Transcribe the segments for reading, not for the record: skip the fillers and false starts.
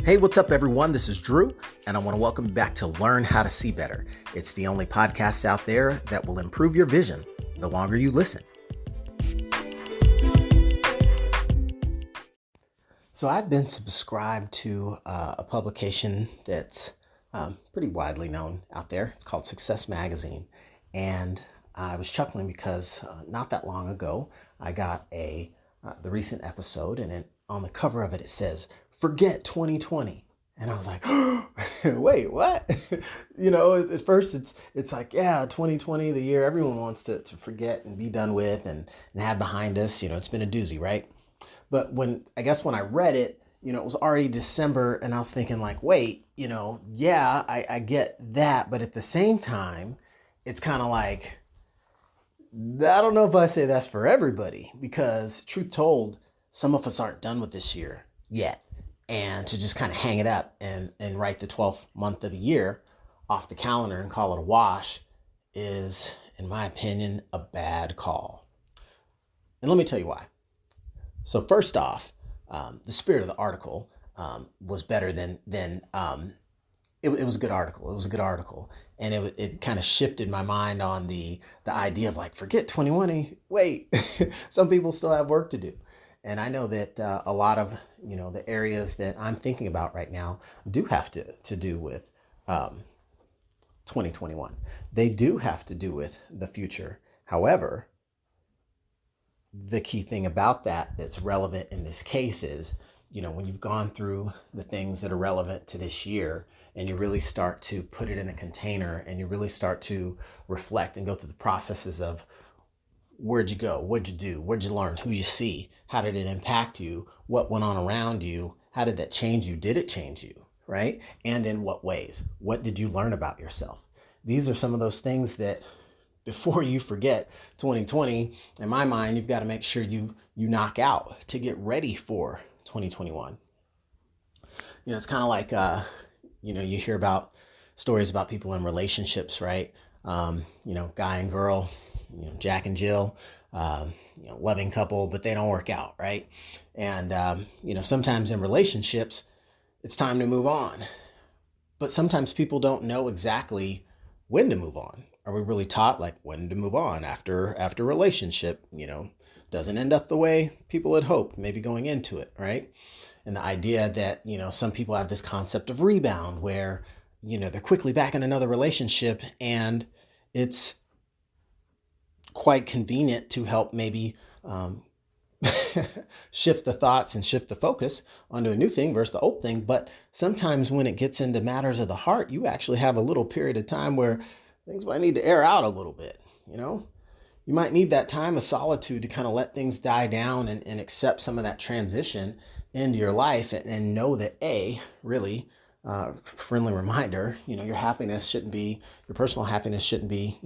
Hey, what's up, everyone? This is Drew, and I want to welcome you back to Learn How to See Better. It's the only podcast out there that will improve your vision the longer you listen. So I've been subscribed to a publication that's pretty widely known out there. It's called Success Magazine. And I was chuckling because not that long ago, I got the recent episode, and on the cover of it, it says, "Forget 2020." And I was like, wait, what? At first it's like, yeah, 2020, the year everyone wants to forget and be done with and have behind us. It's been a doozy, right? But when I read it, it was already December, and I was thinking like, wait, yeah, I get that. But at the same time, it's kind of like, I don't know if I say that's for everybody, because truth told, some of us aren't done with this year yet. And to just kind of hang it up and write the 12th month of the year off the calendar and call it a wash is, in my opinion, a bad call. And let me tell you why. So first off, the spirit of the article was better than it was a good article. It was a good article. And it kind of shifted my mind on the idea of like, forget 2020. Wait, some people still have work to do. And I know that a lot of, the areas that I'm thinking about right now do have to do with 2021. They do have to do with the future. However, the key thing about that's relevant in this case is, when you've gone through the things that are relevant to this year and you really start to put it in a container and you really start to reflect and go through the processes of, where'd you go? What'd you do? What'd you learn? Who you see? How did it impact you? What went on around you? How did that change you? Did it change you? Right? And in what ways? What did you learn about yourself? These are some of those things that before you forget 2020, in my mind, you've got to make sure you knock out to get ready for 2021. It's kind of like, you hear about stories about people in relationships, right? Guy and girl, Jack and Jill, loving couple, but they don't work out, right? And, sometimes in relationships, it's time to move on. But sometimes people don't know exactly when to move on. Are we really taught like when to move on after a relationship, doesn't end up the way people had hoped, maybe going into it, right? And the idea that, some people have this concept of rebound where, they're quickly back in another relationship, and it's quite convenient to help maybe shift the thoughts and shift the focus onto a new thing versus the old thing. But sometimes when it gets into matters of the heart, you actually have a little period of time where things might need to air out a little bit. You might need that time of solitude to kind of let things die down and accept some of that transition into your life, and know that really, friendly reminder, your happiness shouldn't be, your personal happiness shouldn't be,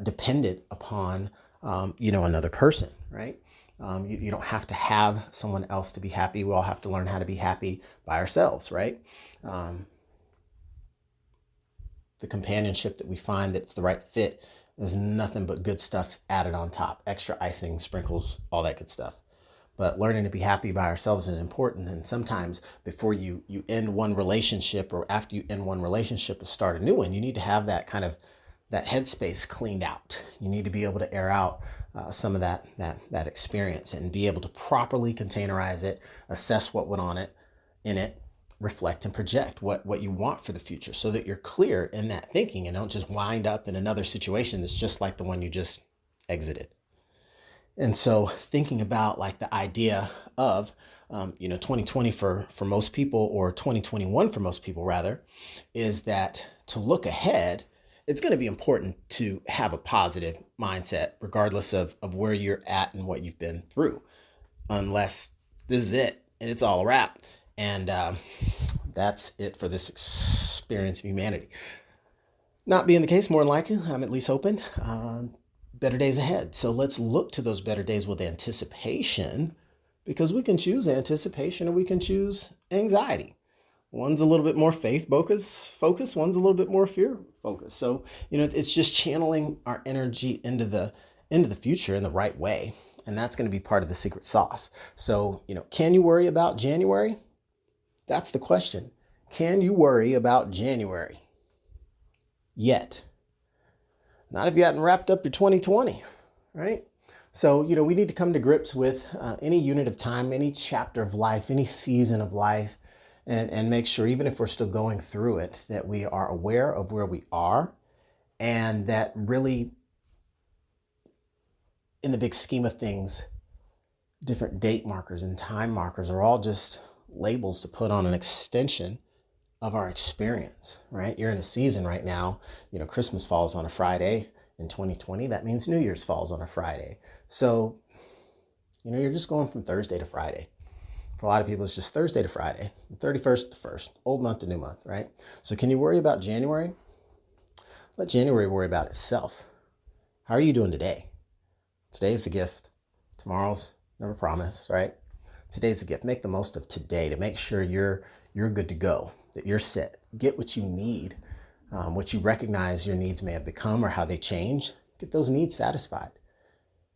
dependent upon, another person, right? You don't have to have someone else to be happy. We all have to learn how to be happy by ourselves, right? The companionship that we find that's the right fit is nothing but good stuff added on top, extra icing, sprinkles, all that good stuff. But learning to be happy by ourselves is important. And sometimes before you end one relationship, or after you end one relationship and start a new one, you need to have that kind of that headspace cleaned out. You need to be able to air out some of that experience and be able to properly containerize it, assess what went on in it, reflect and project what you want for the future, so that you're clear in that thinking and don't just wind up in another situation that's just like the one you just exited. And so thinking about like the idea of 2020 for most people, or 2021 for most people rather, is that to look ahead, it's going to be important to have a positive mindset regardless of where you're at and what you've been through, unless this is it and it's all a wrap. And that's it for this experience of humanity. Not being the case, more than likely, I'm at least hoping, better days ahead. So let's look to those better days with anticipation, because we can choose anticipation or we can choose anxiety. One's a little bit more faith focus, one's a little bit more fear focus. So, it's just channeling our energy into the future in the right way. And that's going to be part of the secret sauce. So, can you worry about January? That's the question. Can you worry about January yet? Not if you hadn't wrapped up your 2020, right? So, we need to come to grips with any unit of time, any chapter of life, any season of life, and make sure, even if we're still going through it, that we are aware of where we are, and that really, in the big scheme of things, different date markers and time markers are all just labels to put on an extension of our experience, right? You're in a season right now, Christmas falls on a Friday in 2020. That means New Year's falls on a Friday. So, you're just going from Thursday to Friday. For a lot of people, it's just Thursday to Friday, the 31st to the 1st, old month to new month, right? So can you worry about January? Let January worry about itself. How are you doing today? Today's the gift. Tomorrow's never promised, right? Today's the gift. Make the most of today to make sure you're good to go, that you're set. Get what you need, what you recognize your needs may have become or how they change. Get those needs satisfied.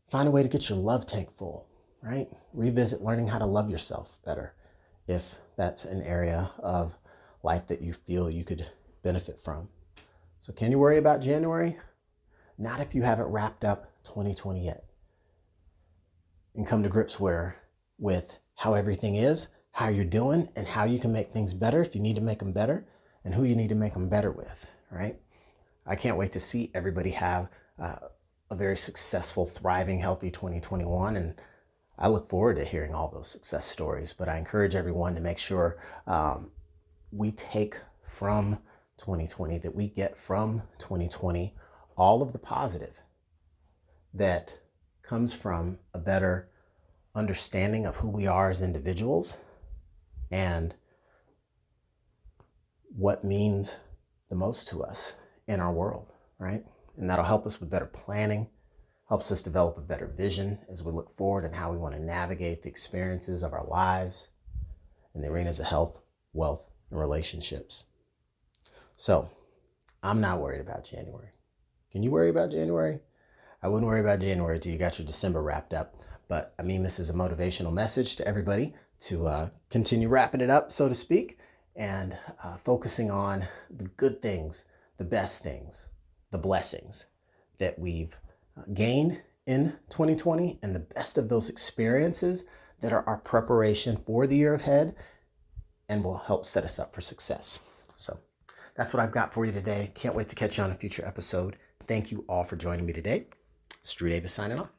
Find a way to get your love tank full, right? Revisit learning how to love yourself better if that's an area of life that you feel you could benefit from. So can you worry about January? Not if you haven't wrapped up 2020 yet. And come to grips with how everything is, how you're doing, and how you can make things better if you need to make them better, and who you need to make them better with, right? I can't wait to see everybody have a very successful, thriving, healthy 2021, and I look forward to hearing all those success stories. But I encourage everyone to make sure we take from 2020, that we get from 2020 all of the positive that comes from a better understanding of who we are as individuals and what means the most to us in our world, right? And that'll help us with better planning, helps us develop a better vision as we look forward and how we want to navigate the experiences of our lives in the arenas of health, wealth, and relationships. So I'm not worried about January. Can you worry about January? I wouldn't worry about January until you got your December wrapped up. But this is a motivational message to everybody to continue wrapping it up, so to speak, and focusing on the good things, the best things, the blessings that we've gained in 2020, and the best of those experiences that are our preparation for the year ahead and will help set us up for success. So that's what I've got for you today. Can't wait to catch you on a future episode. Thank you all for joining me today. It's Drew Davis signing off.